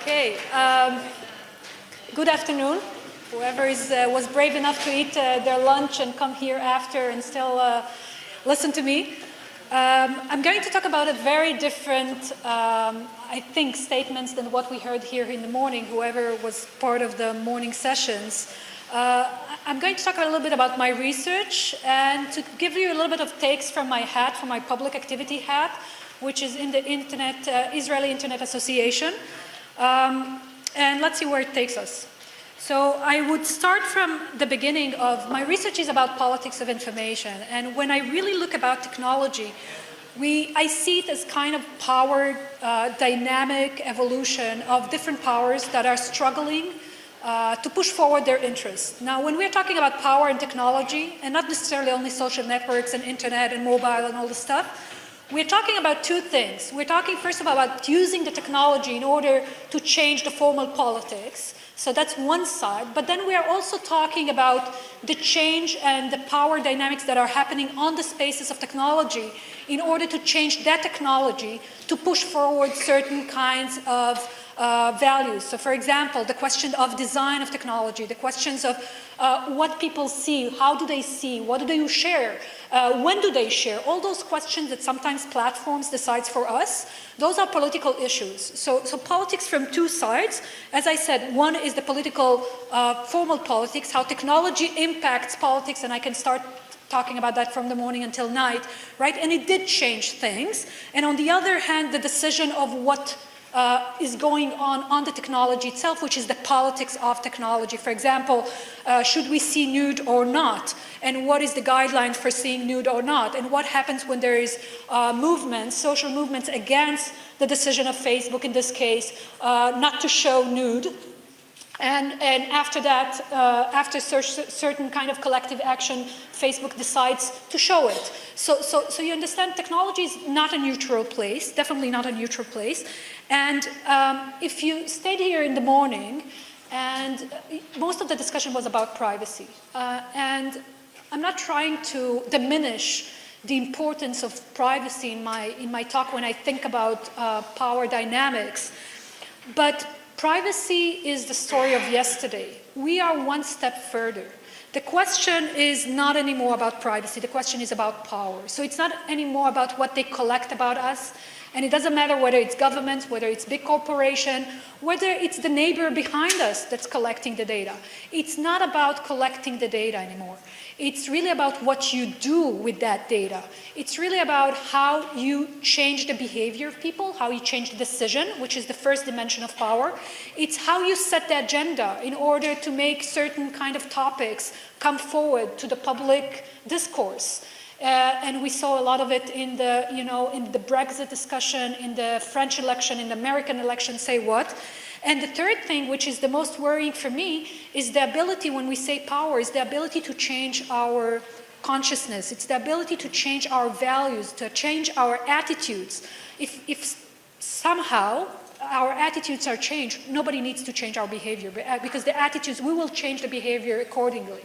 Okay. Good afternoon. Whoever was brave enough to eat their lunch and come here after and still listen to me. I'm going to talk about a very different, I think, statements than what we heard here in the morning, whoever was part of the morning sessions. I'm going to talk a little bit about my research and to give you a little bit of takes from my hat, from my public activity hat, which is in the Israeli Internet Association. And let's see where it takes us. So I would start from the beginning of my research is about politics of information. And when I really look about technology, I see it as kind of power, dynamic evolution of different powers that are struggling to push forward their interests. Now, when we're talking about power and technology, and not necessarily only social networks and internet and mobile and all this stuff, we're talking about two things. We're talking, first of all, about using the technology in order to change the formal politics. So that's one side. But then we are also talking about the change and the power dynamics that are happening on the spaces of technology in order to change that technology to push forward certain kinds of values. So, for example, the question of design of technology, the questions of what people see, how do they see, what do they share, when do they share, all those questions that sometimes platforms decide for us, those are political issues. So politics from two sides. As I said, one is the political, formal politics, how technology impacts politics, and I can start talking about that from the morning until night, right? And it did change things. And on the other hand, the decision of what is going on the technology itself, which is the politics of technology. For example, should we see nude or not? And what is the guideline for seeing nude or not? And what happens when there is movements, social movements against the decision of Facebook, in this case, not to show nude? And after that, after certain kind of collective action, Facebook decides to show it. So you understand, technology is not a neutral place, definitely not a neutral place. And if you stayed here in the morning, and most of the discussion was about privacy. And I'm not trying to diminish the importance of privacy in my talk when I think about power dynamics. But privacy is the story of yesterday. We are one step further. The question is not anymore about privacy. The question is about power. So it's not anymore about what they collect about us. And it doesn't matter whether it's governments, whether it's big corporation, whether it's the neighbor behind us that's collecting the data. It's not about collecting the data anymore. It's really about what you do with that data. It's really about how you change the behavior of people, how you change the decision, which is the first dimension of power. It's how you set the agenda in order to make certain kind of topics come forward to the public discourse. And we saw a lot of it in the Brexit discussion, in the French election, in the American election, say what. And the third thing, which is the most worrying for me, is the ability, when we say power, is the ability to change our consciousness. It's the ability to change our values, to change our attitudes. If somehow our attitudes are changed, nobody needs to change our behavior, because the attitudes, we will change the behavior accordingly.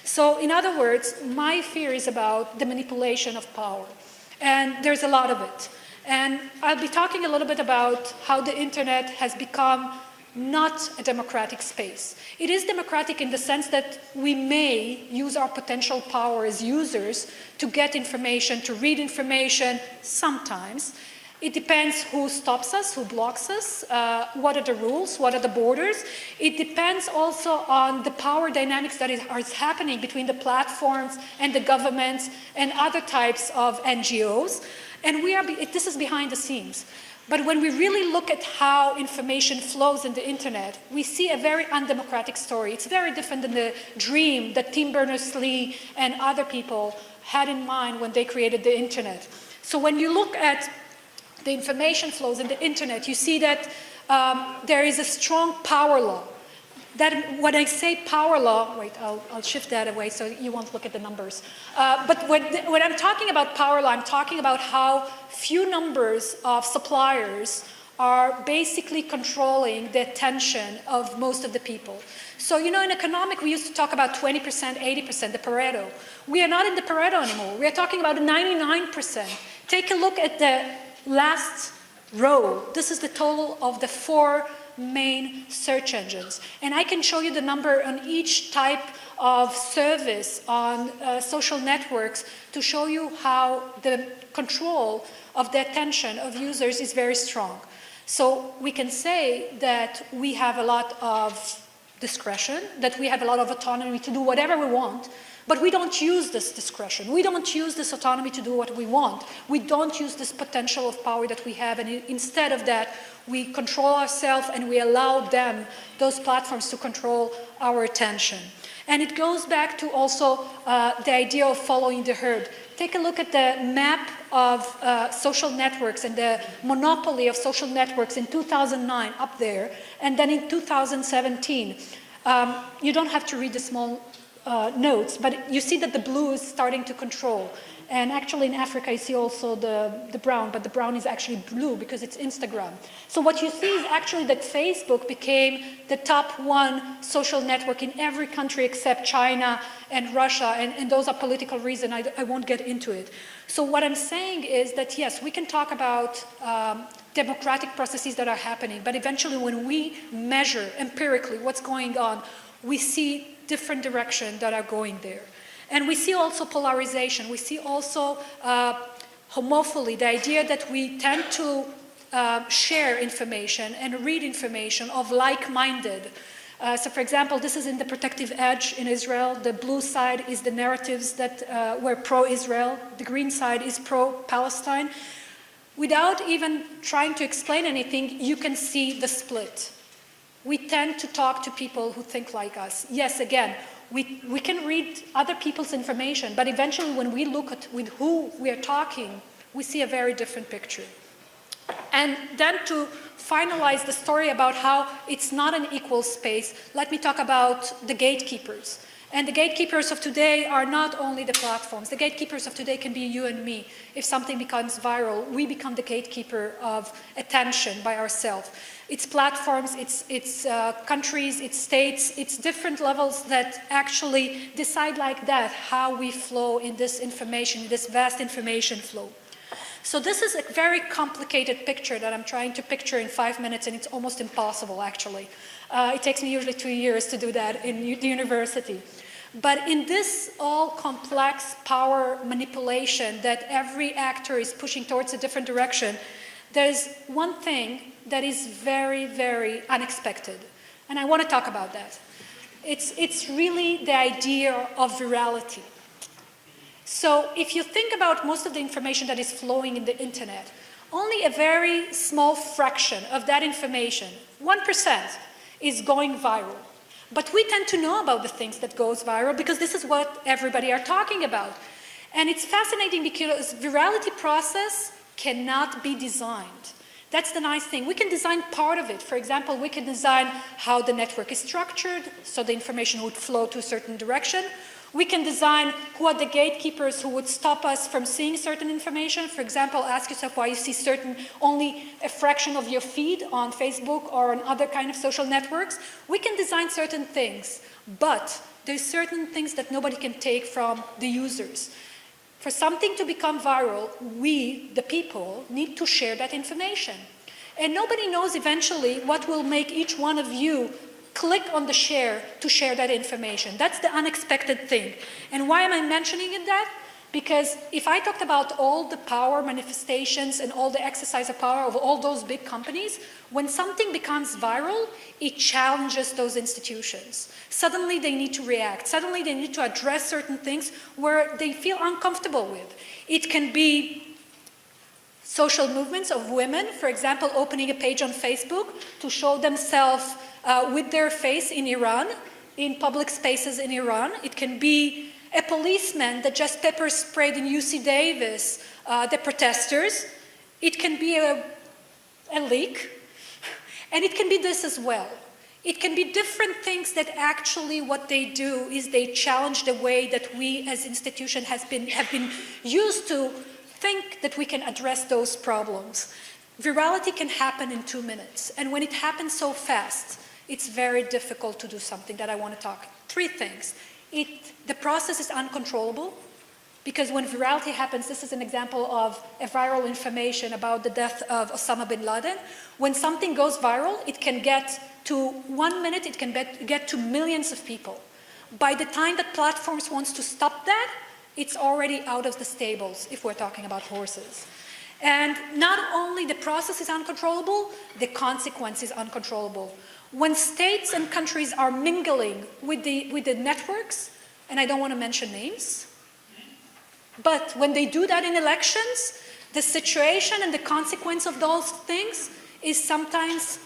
So in other words, my fear is about the manipulation of power. And there's a lot of it. And I'll be talking a little bit about how the internet has become not a democratic space. It is democratic in the sense that we may use our potential power as users to get information, to read information sometimes. It depends who stops us, who blocks us, what are the rules, what are the borders. It depends also on the power dynamics that is happening between the platforms and the governments and other types of NGOs. And this is behind the scenes. But when we really look at how information flows in the internet, we see a very undemocratic story. It's very different than the dream that Tim Berners-Lee and other people had in mind when they created the internet. So when you look at the information flows in the internet, you see that there is a strong power law. That when I say power law, wait, I'll shift that away so you won't look at the numbers. But when I'm talking about power law, I'm talking about how few numbers of suppliers are basically controlling the attention of most of the people. So, in economics, we used to talk about 20%, 80%, the Pareto. We are not in the Pareto anymore. We are talking about 99%. Take a look at the last row. This is the total of the four main search engines. And I can show you the number on each type of service on social networks to show you how the control of the attention of users is very strong. So we can say that we have a lot of discretion, that we have a lot of autonomy to do whatever we want, but we don't use this discretion. We don't use this autonomy to do what we want. We don't use this potential of power that we have, and instead of that, we control ourselves and we allow them, those platforms, to control our attention. And it goes back to also the idea of following the herd. Take a look at the map of social networks and the monopoly of social networks in 2009 up there, and then in 2017. You don't have to read the small notes, but you see that the blue is starting to control. And actually in Africa you see also the brown, but the brown is actually blue because it's Instagram. So what you see is actually that Facebook became the top one social network in every country except China and Russia, and those are political reasons. I won't get into it. So what I'm saying is that yes, we can talk about democratic processes that are happening, but eventually when we measure empirically what's going on, we see different directions that are going there. And we see also polarization. We see also homophily, the idea that we tend to share information and read information of like-minded. So for example, this is in the protective edge in Israel. The blue side is the narratives that were pro-Israel. The green side is pro-Palestine. Without even trying to explain anything, you can see the split. We tend to talk to people who think like us. Yes, again, we can read other people's information, but eventually when we look at with who we are talking, we see a very different picture. And then to finalize the story about how it's not an equal space, let me talk about the gatekeepers. And the gatekeepers of today are not only the platforms. The gatekeepers of today can be you and me. If something becomes viral, we become the gatekeeper of attention by ourselves. It's platforms, it's countries, it's states, it's different levels that actually decide like that how we flow in this information, this vast information flow. So this is a very complicated picture that I'm trying to picture in 5 minutes, and it's almost impossible, actually. It takes me usually 2 years to do that in the university. But in this all complex power manipulation that every actor is pushing towards a different direction, there's one thing that is very, very unexpected. And I want to talk about that. It's really the idea of virality. So if you think about most of the information that is flowing in the internet, only a very small fraction of that information, 1%, is going viral. But we tend to know about the things that goes viral because this is what everybody are talking about. And it's fascinating because virality process cannot be designed. That's the nice thing. We can design part of it. For example, we can design how the network is structured, so the information would flow to a certain direction. We can design who are the gatekeepers who would stop us from seeing certain information. For example, ask yourself why you see only a fraction of your feed on Facebook or on other kind of social networks. We can design certain things, but there's certain things that nobody can take from the users. For something to become viral, we, the people, need to share that information. And nobody knows eventually what will make each one of you click on the share to share that information. That's the unexpected thing. And why am I mentioning that? Because if I talked about all the power manifestations and all the exercise of power of all those big companies, when something becomes viral, it challenges those institutions. Suddenly they need to react. Suddenly they need to address certain things where they feel uncomfortable with. It can be social movements of women, for example, opening a page on Facebook to show themselves with their face in Iran, in public spaces in Iran. It can be a policeman that just pepper sprayed in UC Davis the protesters. It can be a leak. And it can be this as well. It can be different things that actually what they do is they challenge the way that we as institutions have been used to think that we can address those problems. Virality can happen in 2 minutes. And when it happens so fast, it's very difficult to do something that I want to talk. 3 things. The process is uncontrollable. Because when virality happens, this is an example of a viral information about the death of Osama bin Laden. When something goes viral, it can get to 1 minute, it can get to millions of people. By the time that platforms wants to stop that, it's already out of the stables, if we're talking about horses. And not only the process is uncontrollable, the consequence is uncontrollable. When states and countries are mingling with the networks, and I don't want to mention names, but when they do that in elections, the situation and the consequence of those things is sometimes,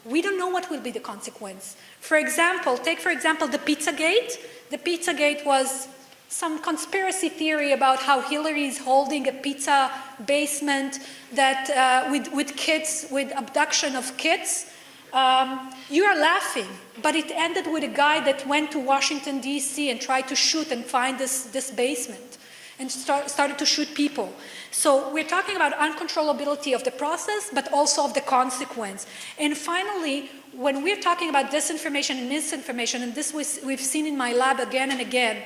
we don't know what will be the consequence. For example, take for example the Pizzagate. The Pizzagate was some conspiracy theory about how Hillary is holding a pizza basement that with kids, with abduction of kids. You are laughing, but it ended with a guy that went to Washington, D.C. and tried to shoot and find this basement and started to shoot people. So we're talking about uncontrollability of the process, but also of the consequence. And finally, when we're talking about disinformation and misinformation, and this we've seen in my lab again and again,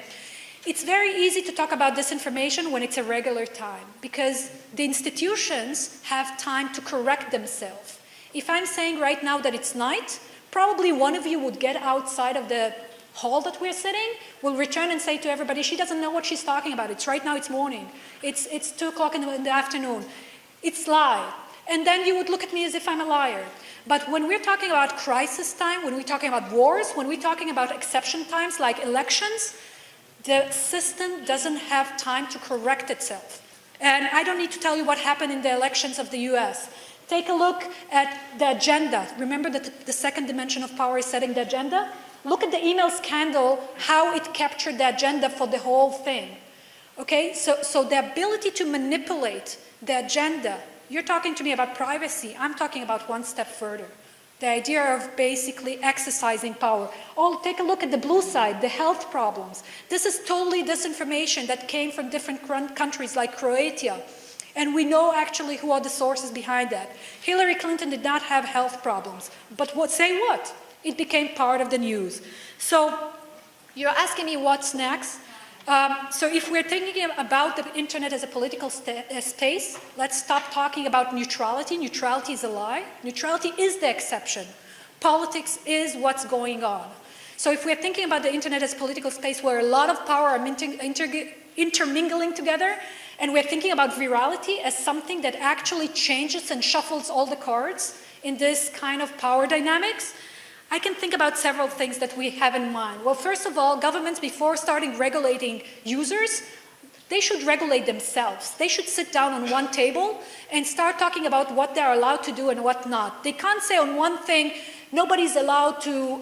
it's very easy to talk about disinformation when it's a regular time, because the institutions have time to correct themselves. If I'm saying right now that it's night, probably one of you would get outside of the hall that we're sitting, will return and say to everybody, she doesn't know what she's talking about. It's right now, it's morning. It's 2 o'clock in the afternoon. It's lie. And then you would look at me as if I'm a liar. But when we're talking about crisis time, when we're talking about wars, when we're talking about exception times like elections, the system doesn't have time to correct itself. And I don't need to tell you what happened in the elections of the US. Take a look at the agenda. Remember that the second dimension of power is setting the agenda? Look at the email scandal, how it captured the agenda for the whole thing. Okay, so the ability to manipulate the agenda, you're talking to me about privacy, I'm talking about one step further. The idea of basically exercising power. Oh, take a look at the blue side, the health problems. This is totally disinformation that came from different countries like Croatia. And we know actually who are the sources behind that. Hillary Clinton did not have health problems, but say what? It became part of the news. So you're asking me what's next. So if we're thinking about the internet as a political space, let's stop talking about neutrality. Neutrality is a lie. Neutrality is the exception. Politics is what's going on. So if we're thinking about the internet as a political space where a lot of power are intermingling together, and we're thinking about virality as something that actually changes and shuffles all the cards in this kind of power dynamics, I can think about several things that we have in mind. Well, first of all, governments, before starting regulating users, they should regulate themselves. They should sit down on one table and start talking about what they're allowed to do and what not. They can't say on one thing, nobody's allowed to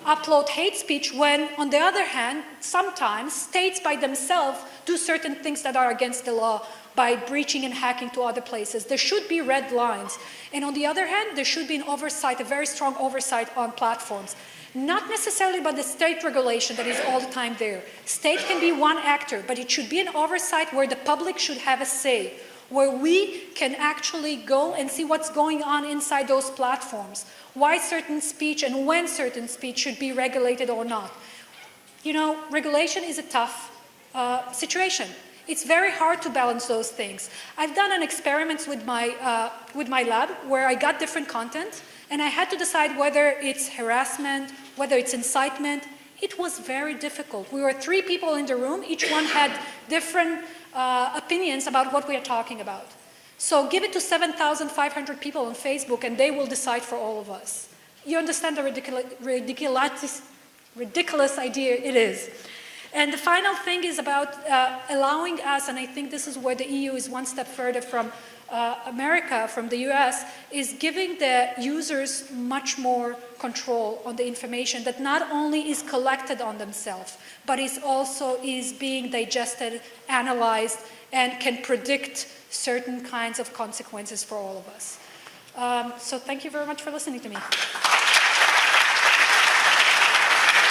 upload hate speech, when, on the other hand, sometimes states by themselves do certain things that are against the law by breaching and hacking to other places. There should be red lines. And on the other hand, there should be an oversight, a very strong oversight on platforms. Not necessarily by the state regulation that is all the time there. State can be one actor, but it should be an oversight where the public should have a say, where we can actually go and see what's going on inside those platforms, why certain speech and when certain speech should be regulated or not. You know, regulation is a tough situation. It's very hard to balance those things. I've done an experiment with my lab where I got different content, and I had to decide whether it's harassment, whether it's incitement. It was very difficult. We were 3 people in the room. Each one had different opinions about what we are talking about. So give it to 7,500 people on Facebook, and they will decide for all of us. You understand the ridiculous idea it is. And the final thing is about allowing us, and I think this is where the EU is one step further from America, from the US, is giving the users much more control on the information that not only is collected on themselves, but is also being digested, analyzed, and can predict certain kinds of consequences for all of us. So thank you very much for listening to me.